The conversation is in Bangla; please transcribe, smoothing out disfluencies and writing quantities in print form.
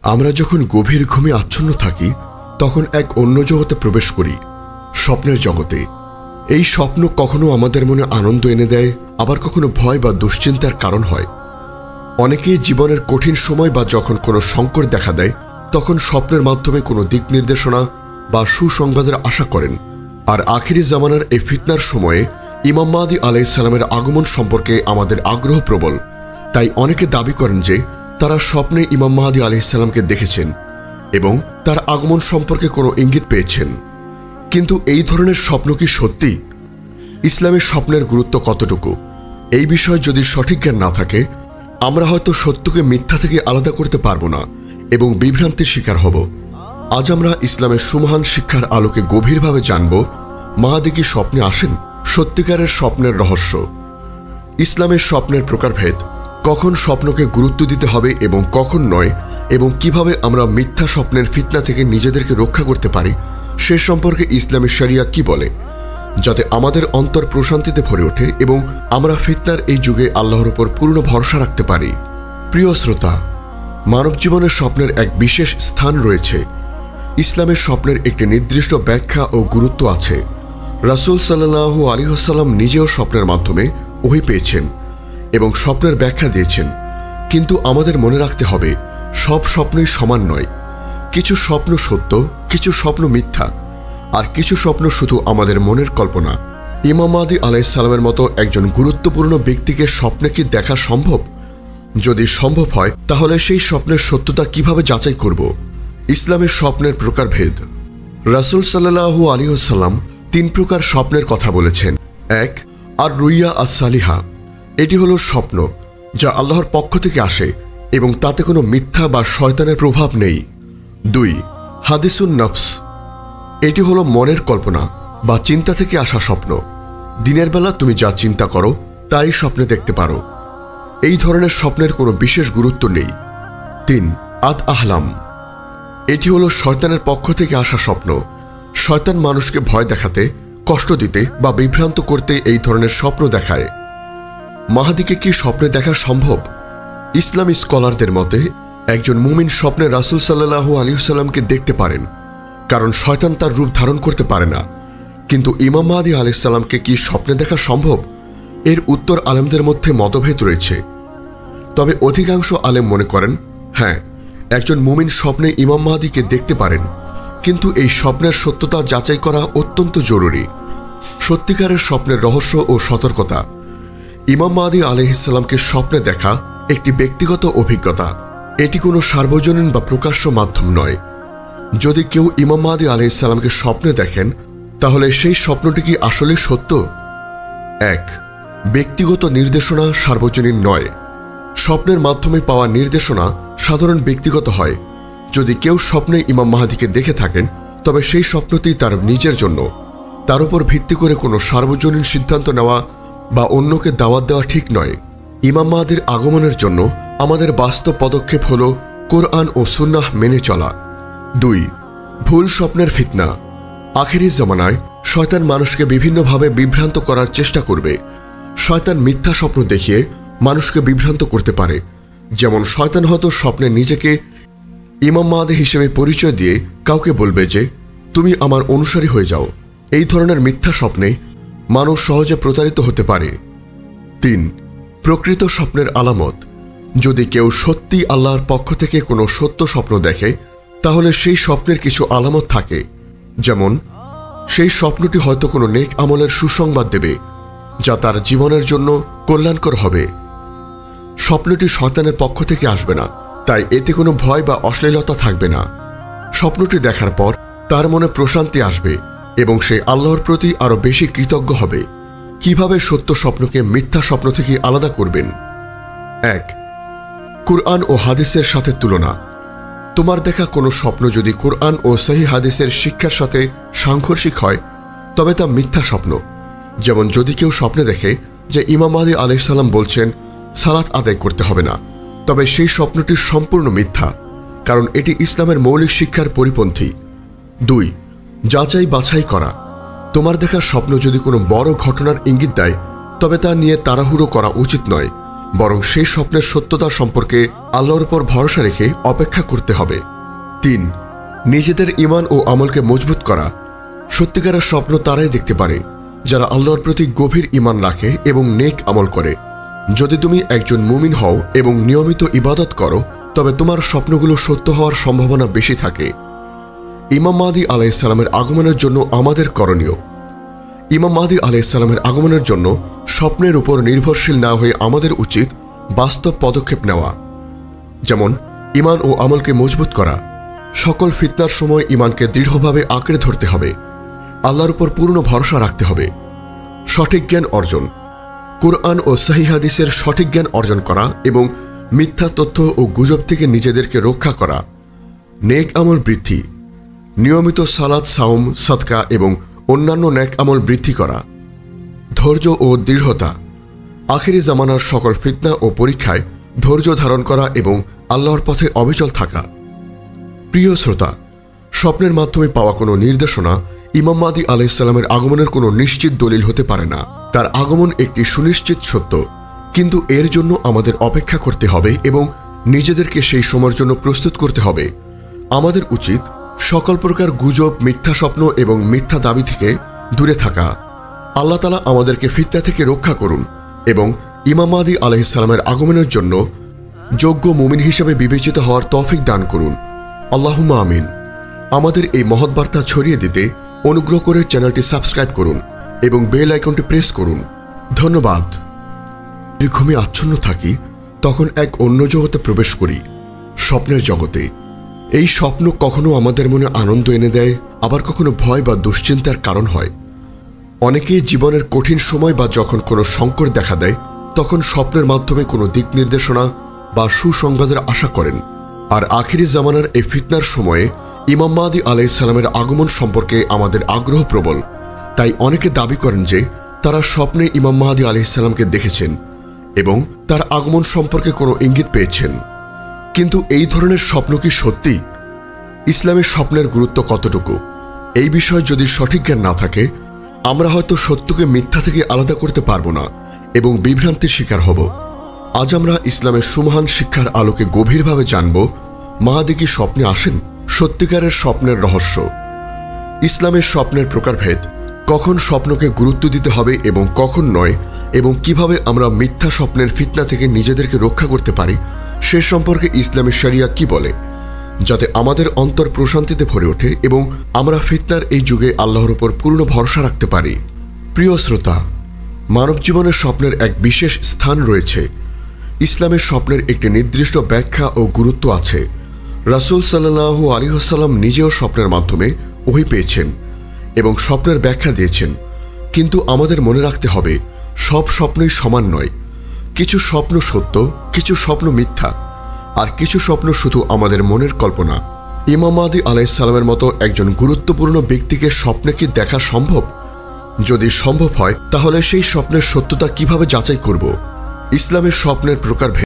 আমরা যখন গভীর ঘুমে আচ্ছন্ন থাকি তখন এক অন্য জগতে প্রবেশ করি, স্বপ্নের জগতে। এই স্বপ্ন কখনো আমাদের মনে আনন্দ এনে দেয়, আবার কখনো ভয় বা দুশ্চিন্তার কারণ হয়। অনেকেই জীবনের কঠিন সময় বা যখন কোনো সংকট দেখা দেয় তখন স্বপ্নের মাধ্যমে কোনো দিক নির্দেশনা বা সুসংবাদের আশা করেন। আর আখিরি জামানার এই ফিতনার সময়ে ইমাম মাহদী আলাইহিস সালামের আগমন সম্পর্কে আমাদের আগ্রহ প্রবল। তাই অনেকে দাবি করেন যে তারা স্বপ্নে ইমাম মাহদী আলাইহিস সালামকে দেখেছেন এবং তার আগমন সম্পর্কে কোনো ইঙ্গিত পেয়েছেন। কিন্তু এই ধরনের স্বপ্ন কি সত্যি? ইসলামের স্বপ্নের গুরুত্ব কতটুকু? এই বিষয়ে যদি সঠিক জ্ঞান না থাকে আমরা হয়তো সত্যকে মিথ্যা থেকে আলাদা করতে পারব না এবং বিভ্রান্তির শিকার হব। আজ আমরা ইসলামের সুমহান শিক্ষার আলোকে গভীরভাবে জানব মাহদী কি স্বপ্নে আসেন, সত্যিকারের স্বপ্নের রহস্য, ইসলামের স্বপ্নের প্রকারভেদ, কখন স্বপ্নকে গুরুত্ব দিতে হবে এবং কখন নয়, এবং কিভাবে আমরা মিথ্যা স্বপ্নের ফিতনা থেকে নিজেদেরকে রক্ষা করতে পারি সে সম্পর্কে ইসলামী শরিয়া কি বলে, যাতে আমাদের অন্তর প্রশান্তিতে ভরে ওঠে এবং আমরা ফিতনার এই যুগে আল্লাহর উপর পূর্ণ ভরসা রাখতে পারি। প্রিয় শ্রোতা, মানব জীবনের স্বপ্নের এক বিশেষ স্থান রয়েছে। ইসলামের স্বপ্নের একটি নির্দিষ্ট ব্যাখ্যা ও গুরুত্ব আছে। রাসূল সাল্লাল্লাহু আলাইহি ওয়াসাল্লাম নিজেও স্বপ্নের মাধ্যমে ওহী পেয়েছেন এবং স্বপ্নের ব্যাখ্যা দিয়েছেন। কিন্তু আমাদের মনে রাখতে হবে সব স্বপ্নই সমান নয়। কিছু স্বপ্ন সত্য, কিছু স্বপ্ন মিথ্যা, আর কিছু স্বপ্ন শুধু আমাদের মনের কল্পনা। ইমাম মাহদী আলাইহিস সালামের মতো একজন গুরুত্বপূর্ণ ব্যক্তিকে স্বপ্নে কি দেখা সম্ভব? যদি সম্ভব হয় তাহলে সেই স্বপ্নের সত্যতা কিভাবে যাচাই করব? ইসলামের স্বপ্নের প্রকারভেদ। রাসূল সাল্লাল্লাহু আলাইহি ওয়াসাল্লাম 3 প্রকার স্বপ্নের কথা বলেছেন। 1. আর রুইয়া আস-সালিহা। এটি হলো স্বপ্ন যা আল্লাহর পক্ষ থেকে আসে এবং তাতে কোনো মিথ্যা বা শয়তানের প্রভাব নেই। 2. হাদিসুন নফস। এটি হলো মনের কল্পনা বা চিন্তা থেকে আসা স্বপ্ন। দিনের বেলা তুমি যা চিন্তা করো তাই স্বপ্নে দেখতে পারো। এই ধরনের স্বপ্নের কোনো বিশেষ গুরুত্ব নেই। 3. আদ আহলাম। এটি হলো শয়তানের পক্ষ থেকে আসা স্বপ্ন। শয়তান মানুষকে ভয় দেখাতে, কষ্ট দিতে বা বিভ্রান্ত করতে এই ধরনের স্বপ্ন দেখায়। মাহদীকে কি স্বপ্নে দেখা সম্ভব? ইসলামী স্কলারদের মতে একজন মুমিন স্বপ্নে রাসূল সাল্লাল্লাহু আলাইহি ওয়াসাল্লামকে দেখতে পারেন, কারণ শয়তান তার রূপ ধারণ করতে পারে না। কিন্তু ইমাম মাহদী আলাইহিস সালামকে কি স্বপ্নে দেখা সম্ভব? এর উত্তর আলেমদের মধ্যে মতভেদ রয়েছে। তবে অধিকাংশ আলেম মনে করেন হ্যাঁ, একজন মুমিন স্বপ্নে ইমাম মাহদীকে দেখতে পারেন, কিন্তু এই স্বপ্নের সত্যতা যাচাই করা অত্যন্ত জরুরি। সত্যিকারের স্বপ্নের রহস্য ও সতর্কতা। ইমাম মাহদী আলাইহিস সালামকে স্বপ্নে দেখা একটি ব্যক্তিগত অভিজ্ঞতা। এটি কোনো সার্বজনীন বা প্রকাশ্য মাধ্যম নয়। যদি কেউ ইমাম মাহদী আলাইহিস সালামকে স্বপ্নে দেখেন তাহলে সেই স্বপ্নটি কি আসলে সত্য? 1. ব্যক্তিগত নির্দেশনা সার্বজনীন নয়। স্বপ্নের মাধ্যমে পাওয়া নির্দেশনা সাধারণ ব্যক্তিগত হয়। যদি কেউ স্বপ্নে ইমাম মাহদীকে দেখে থাকেন তবে সেই স্বপ্নটি তার নিজের জন্য। তার উপর ভিত্তি করে কোনো সার্বজনীন সিদ্ধান্ত নেওয়া বা অন্যকে দাওয়াত দেওয়া ঠিক নয়। ইমাম মাহদীর আগমনের জন্য আমাদের বাস্তব পদক্ষেপ হল কোরআন ও সুন্নাহ মেনে চলা। 2. ভুল স্বপ্নের ফিতনা। আখিরি জামানায় শয়তান মানুষকে বিভিন্নভাবে বিভ্রান্ত করার চেষ্টা করবে। শয়তান মিথ্যা স্বপ্ন দেখিয়ে মানুষকে বিভ্রান্ত করতে পারে। যেমন শয়তান হয়তো স্বপ্নে নিজেকে ইমাম মাহদী হিসেবে পরিচয় দিয়ে কাউকে বলবে যে তুমি আমার অনুসারী হয়ে যাও। এই ধরনের মিথ্যা স্বপ্নে মানুষ সহজে প্রতারিত হতে পারে। 3. প্রকৃত স্বপ্নের আলামত। যদি কেউ সত্যি আল্লাহর পক্ষ থেকে কোনো সত্য স্বপ্ন দেখে তাহলে সেই স্বপ্নের কিছু আলামত থাকে। যেমন সেই স্বপ্নটি হয়তো কোনো নেক আমলের সুসংবাদ দেবে যা তার জীবনের জন্য কল্যাণকর হবে। স্বপ্নটি শয়তানের পক্ষ থেকে আসবে না, তাই এতে কোনো ভয় বা অশ্লীলতা থাকবে না। স্বপ্নটি দেখার পর তার মনে প্রশান্তি আসবে এবং সে আল্লাহর প্রতি আরো বেশি কৃতজ্ঞ হবে। কিভাবে সত্য স্বপ্নকে মিথ্যা স্বপ্ন থেকে আলাদা করবেন? 1. কুরআন ও হাদিসের সাথে তুলনা। তোমার দেখা কোনো স্বপ্ন যদি কুরআন ও সহিহ হাদিসের শিক্ষার সাথে সাংঘর্ষিক হয় তবে তা মিথ্যা স্বপ্ন। যেমন যদি কেউ স্বপ্নে দেখে যে ইমাম মাহদী আলাইহিস সালাম বলছেন সালাত আদায় করতে হবে না, তবে সেই স্বপ্নটি সম্পূর্ণ মিথ্যা, কারণ এটি ইসলামের মৌলিক শিক্ষার পরিপন্থী। 2. যাচাই বাছাই করা। তোমার দেখা স্বপ্ন যদি কোনো বড় ঘটনার ইঙ্গিত দেয় তবে তা নিয়ে তাড়াহুড়ো করা উচিত নয়, বরং সেই স্বপ্নের সত্যতা সম্পর্কে আল্লাহর উপর ভরসা রেখে অপেক্ষা করতে হবে। 3. নিজেদের ঈমান ও আমলকে মজবুত করা। সত্যিকারের স্বপ্ন তারাই দেখতে পারে যারা আল্লাহর প্রতি গভীর ঈমান রাখে এবং নেক আমল করে। যদি তুমি একজন মুমিন হও এবং নিয়মিত ইবাদত করো, তবে তোমার স্বপ্নগুলো সত্য হওয়ার সম্ভাবনা বেশি থাকে। ইমাম মাহদী আলাইহিস সালামের আগমনের জন্য আমাদের করণীয়। ইমাম মাহদী আলাইহিস সালামের আগমনের জন্য স্বপ্নের উপর নির্ভরশীল না হয়ে আমাদের উচিত বাস্তব পদক্ষেপ নেওয়া, যেমন ঈমান ও আমলকে মজবুত করা। সকল ফিতনার সময় ঈমানকে দৃঢ়ভাবে আঁকড়ে ধরতে হবে। আল্লাহর উপর পূর্ণ ভরসা রাখতে হবে। সঠিক জ্ঞান অর্জন। কুরআন ও সহিহ হাদিসের সঠিক জ্ঞান অর্জন করা এবং মিথ্যা তথ্য ও গুজব থেকে নিজেদেরকে রক্ষা করা। নেক আমল বৃদ্ধি। নিয়মিত সালাত, সাওম, সাদকা এবং অন্যান্য নেক আমল বৃদ্ধি করা। ধৈর্য ও দৃঢ়তা। আখিরি জামানার সকল ফিতনা ও পরীক্ষায় ধৈর্য ধারণ করা এবং আল্লাহর পথে অবিচল থাকা। প্রিয় শ্রোতা, স্বপ্নের মাধ্যমে পাওয়া কোনো নির্দেশনা ইমাম মাহদী আলাইহিস সালামের আগমনের কোনো নিশ্চিত দলিল হতে পারে না। তার আগমন একটি সুনিশ্চিত সত্য, কিন্তু এর জন্য আমাদের অপেক্ষা করতে হবে এবং নিজেদেরকে সেই সময়ের জন্য প্রস্তুত করতে হবে। আমাদের উচিত সকল প্রকার গুজব, মিথ্যা স্বপ্ন এবং মিথ্যা দাবি থেকে দূরে থাকা। আল্লাহ তাআলা আমাদেরকে ফিতনা থেকে রক্ষা করুন এবং ইমাম মাহদী আলাইহিস সালামের আগমনের জন্য যোগ্য মুমিন হিসেবে বিবেচিত হওয়ার তৌফিক দান করুন। আল্লাহুম্মা আমিন। আমাদের এই মহৎ বার্তা ছড়িয়ে দিতে অনুগ্রহ করে চ্যানেলটি সাবস্ক্রাইব করুন এবং বেল আইকনটি প্রেস করুন। ধন্যবাদ। ঘুমে আচ্ছন্ন থাকি, তখন এক অন্য জগতে প্রবেশ করি, স্বপ্নের জগতে। এই স্বপ্ন কখনো আমাদের মনে আনন্দ এনে দেয়, আবার কখনো ভয় বা দুশ্চিন্তার কারণ হয়। অনেকেই জীবনের কঠিন সময় বা যখন কোনো সংকট দেখা দেয়, তখন স্বপ্নের মাধ্যমে কোনো দিক নির্দেশনা বা সুসংবাদের আশা করেন। আর আখিরি জামানার এই ফিতনার সময়ে ইমাম মাহদী আলাইহিস সালামের আগমন সম্পর্কে আমাদের আগ্রহ প্রবল। তাই অনেকে দাবি করেন যে তারা স্বপ্নে ইমাম মাহদী আলাইহিস সালামকে দেখেছেন এবং তার আগমন সম্পর্কে কোনো ইঙ্গিত পেয়েছেন। কিন্তু এই ধরনের স্বপ্ন কি সত্যি? ইসলামের স্বপ্নের গুরুত্ব কতটুকু? এই বিষয়ে যদি সঠিক জ্ঞান না থাকে, আমরা হয়তো সত্যকে মিথ্যা থেকে আলাদা করতে পারবো না এবং বিভ্রান্তির শিকার হব। আজ আমরা ইসলামের সুমহান শিক্ষার আলোকে গভীরভাবে জানব মাহদী কি স্বপ্নে আসেন, সত্যিকারের স্বপ্নের রহস্য, ইসলামের স্বপ্নের প্রকারভেদ, কখন স্বপ্নকে গুরুত্ব দিতে হবে এবং কখন নয়, এবং কিভাবে আমরা মিথ্যা স্বপ্নের ফিতনা থেকে নিজেদেরকে রক্ষা করতে পারি সে সম্পর্কে ইসলামের শরিয়া কি বলে, যাতে আমাদের অন্তর প্রশান্তিতে ভরে ওঠে এবং আমরা ফিতনার এই যুগে আল্লাহর উপর পূর্ণ ভরসা রাখতে পারি। প্রিয় শ্রোতা, মানব জীবনের স্বপ্নের এক বিশেষ স্থান রয়েছে। ইসলামের স্বপ্নের একটি নির্দিষ্ট ব্যাখ্যা ও গুরুত্ব আছে। রাসূল সাল্লাল্লাহু আলাইহি ওয়াসাল্লাম নিজেও স্বপ্নের মাধ্যমে ওহী পেয়েছেন এবং স্বপ্নের ব্যাখ্যা দিয়েছেন। কিন্তু আমাদের মনে রাখতে হবে, সব স্বপ্নই সমান নয়। কিছু স্বপ্ন সত্য, কিছু স্বপ্ন মিথ্যা, আর কিছু স্বপ্ন শুধু আমাদের মনের কল্পনা। ইমাম মাহদী আলাইহিস সালামের মতো একজন গুরুত্বপূর্ণ ব্যক্তিকে স্বপ্নে কি দেখা সম্ভব? যদি সম্ভব হয়, তাহলে সেই স্বপ্নের সত্যতা কিভাবে যাচাই করব? ইসলামের স্বপ্নের প্রকারভেদ।